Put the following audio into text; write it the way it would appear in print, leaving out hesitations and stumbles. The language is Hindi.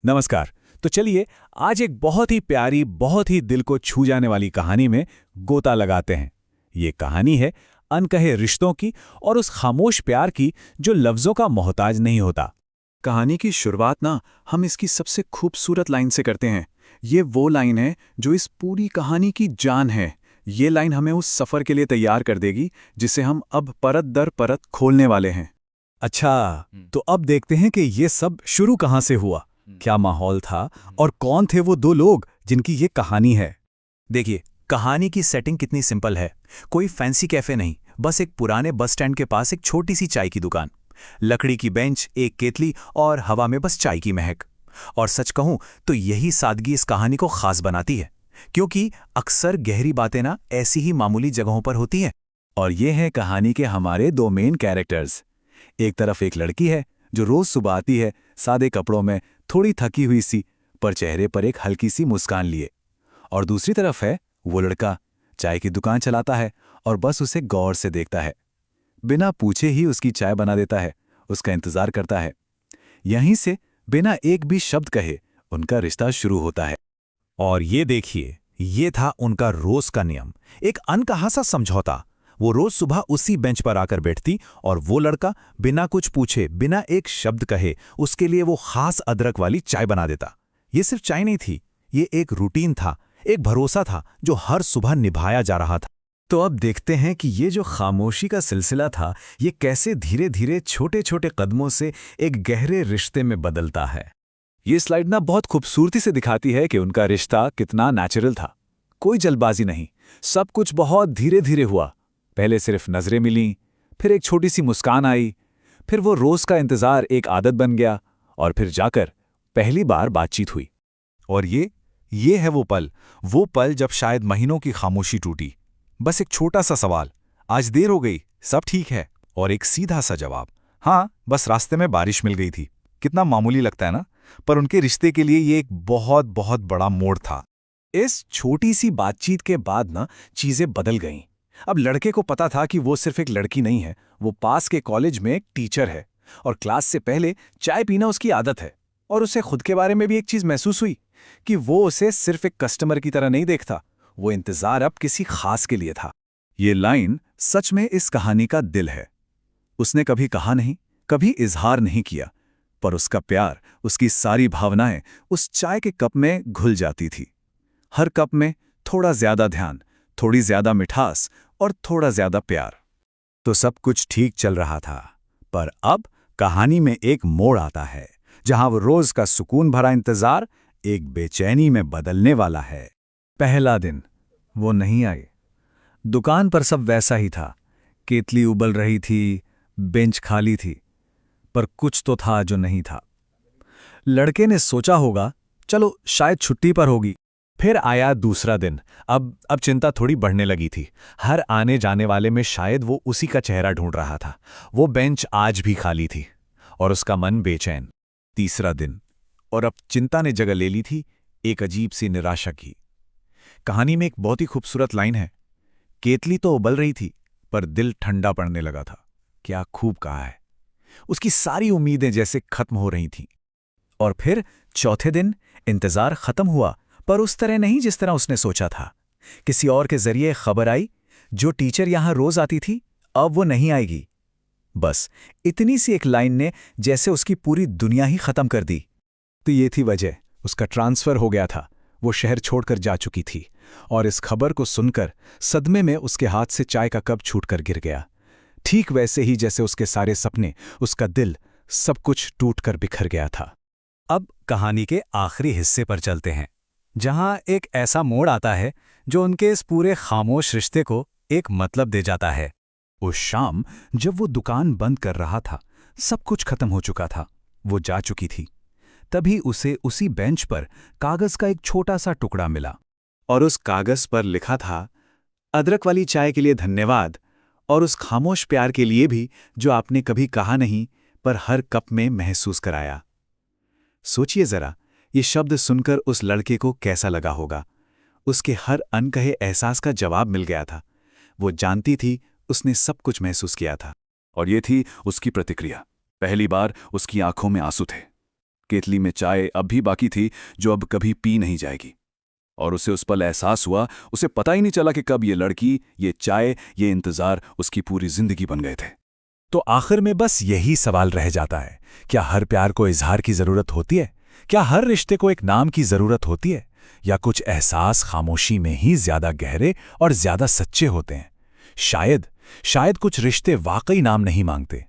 नमस्कार। तो चलिए आज एक बहुत ही प्यारी, बहुत ही दिल को छू जाने वाली कहानी में गोता लगाते हैं। ये कहानी है अनकहे रिश्तों की और उस खामोश प्यार की जो लफ्ज़ों का मोहताज नहीं होता। कहानी की शुरुआत ना हम इसकी सबसे खूबसूरत लाइन से करते हैं। ये वो लाइन है जो इस पूरी कहानी की जान है। ये लाइन हमें उस सफ़र के लिए तैयार कर देगी जिसे हम अब परत दर परत खोलने वाले हैं। अच्छा, तो अब देखते हैं कि ये सब शुरू कहाँ से हुआ, क्या माहौल था और कौन थे वो दो लोग जिनकी ये कहानी है। देखिए, कहानी की सेटिंग कितनी सिंपल है। कोई फैंसी कैफे नहीं, बस एक पुराने बस स्टैंड के पास एक छोटी सी चाय की दुकान, लकड़ी की बेंच, एक केतली और हवा में बस चाय की महक। और सच कहूं तो यही सादगी इस कहानी को खास बनाती है, क्योंकि अक्सर गहरी बातें ना ऐसी ही मामूली जगहों पर होती हैं। और ये हैं कहानी के हमारे दो मेन कैरेक्टर्स। एक तरफ एक लड़की है जो रोज सुबह आती है, सादे कपड़ों में, थोड़ी थकी हुई सी, पर चेहरे पर एक हल्की सी मुस्कान लिए। और दूसरी तरफ है वो लड़का, चाय की दुकान चलाता है और बस उसे गौर से देखता है, बिना पूछे ही उसकी चाय बना देता है, उसका इंतजार करता है। यहीं से बिना एक भी शब्द कहे उनका रिश्ता शुरू होता है। और ये देखिए, ये था उनका रोज का नियम, एक अनकहा सा समझौता। वो रोज सुबह उसी बेंच पर आकर बैठती और वो लड़का बिना कुछ पूछे, बिना एक शब्द कहे उसके लिए वो खास अदरक वाली चाय बना देता। ये सिर्फ चाय नहीं थी, ये एक रूटीन था, एक भरोसा था जो हर सुबह निभाया जा रहा था। तो अब देखते हैं कि ये जो खामोशी का सिलसिला था, ये कैसे धीरे धीरे छोटे छोटे कदमों से एक गहरे रिश्ते में बदलता है। ये स्लाइड ना बहुत खूबसूरती से दिखाती है कि उनका रिश्ता कितना नेचुरल था। कोई जल्दबाजी नहीं, सब कुछ बहुत धीरे धीरे हुआ। पहले सिर्फ नजरें मिलीं, फिर एक छोटी सी मुस्कान आई, फिर वो रोज का इंतजार एक आदत बन गया, और फिर जाकर पहली बार बातचीत हुई। और ये है वो पल जब शायद महीनों की खामोशी टूटी। बस एक छोटा सा सवाल, आज देर हो गई, सब ठीक है? और एक सीधा सा जवाब, हाँ, बस रास्ते में बारिश मिल गई थी। कितना मामूली लगता है ना, पर उनके रिश्ते के लिए ये एक बहुत बहुत बड़ा मोड़ था। इस छोटी सी बातचीत के बाद ना चीजें बदल गईं। अब लड़के को पता था कि वो सिर्फ एक लड़की नहीं है, वो पास के कॉलेज में एक टीचर है और क्लास से पहले चाय पीना उसकी आदत है। और उसे खुद के बारे में भी एक चीज महसूस हुई कि वो उसे सिर्फ एक कस्टमर की तरह नहीं देखता, वो इंतजार अब किसी खास के लिए था। ये लाइन सच में इस कहानी का दिल है। उसने कभी कहा नहीं, कभी इजहार नहीं किया, पर उसका प्यार, उसकी सारी भावनाएं उस चाय के कप में घुल जाती थी। हर कप में थोड़ा ज्यादा ध्यान, थोड़ी ज्यादा मिठास और थोड़ा ज्यादा प्यार। तो सब कुछ ठीक चल रहा था, पर अब कहानी में एक मोड़ आता है जहां वो रोज का सुकून भरा इंतजार एक बेचैनी में बदलने वाला है। पहला दिन वो नहीं आई। दुकान पर सब वैसा ही था, केतली उबल रही थी, बेंच खाली थी, पर कुछ तो था जो नहीं था। लड़के ने सोचा होगा, चलो शायद छुट्टी पर होगी। फिर आया दूसरा दिन। अब चिंता थोड़ी बढ़ने लगी थी। हर आने जाने वाले में शायद वो उसी का चेहरा ढूंढ रहा था। वो बेंच आज भी खाली थी और उसका मन बेचैन। तीसरा दिन, और अब चिंता ने जगह ले ली थी एक अजीब सी निराशा की। कहानी में एक बहुत ही खूबसूरत लाइन है, केतली तो उबल रही थी पर दिल ठंडा पड़ने लगा था। क्या खूब कहा है। उसकी सारी उम्मीदें जैसे खत्म हो रही थीं। और फिर चौथे दिन इंतजार खत्म हुआ, पर उस तरह नहीं जिस तरह उसने सोचा था। किसी और के जरिए खबर आई, जो टीचर यहां रोज आती थी अब वो नहीं आएगी। बस इतनी सी एक लाइन ने जैसे उसकी पूरी दुनिया ही खत्म कर दी। तो ये थी वजह, उसका ट्रांसफर हो गया था, वो शहर छोड़कर जा चुकी थी। और इस खबर को सुनकर सदमे में उसके हाथ से चाय का कप छूटकर गिर गया, ठीक वैसे ही जैसे उसके सारे सपने, उसका दिल, सब कुछ टूटकर बिखर गया था। अब कहानी के आखिरी हिस्से पर चलते हैं, जहां एक ऐसा मोड़ आता है जो उनके इस पूरे खामोश रिश्ते को एक मतलब दे जाता है। उस शाम जब वो दुकान बंद कर रहा था, सब कुछ खत्म हो चुका था, वो जा चुकी थी। तभी उसे उसी बेंच पर कागज का एक छोटा सा टुकड़ा मिला, और उस कागज पर लिखा था, अदरक वाली चाय के लिए धन्यवाद, और उस खामोश प्यार के लिए भी जो आपने कभी कहा नहीं पर हर कप में महसूस कराया। सोचिए जरा, ये शब्द सुनकर उस लड़के को कैसा लगा होगा। उसके हर अनकहे एहसास का जवाब मिल गया था। वो जानती थी उसने सब कुछ महसूस किया था। और ये थी उसकी प्रतिक्रिया। पहली बार उसकी आंखों में आंसू थे। केतली में चाय अब भी बाकी थी, जो अब कभी पी नहीं जाएगी। और उसे उस पल एहसास हुआ, उसे पता ही नहीं चला कि कब ये लड़की, ये चाय, ये इंतजार उसकी पूरी जिंदगी बन गए थे। तो आखिर में बस यही सवाल रह जाता है, क्या हर प्यार को इजहार की जरूरत होती है? क्या हर रिश्ते को एक नाम की जरूरत होती है? या कुछ एहसास खामोशी में ही ज्यादा गहरे और ज्यादा सच्चे होते हैं? शायद कुछ रिश्ते वाकई नाम नहीं मांगते,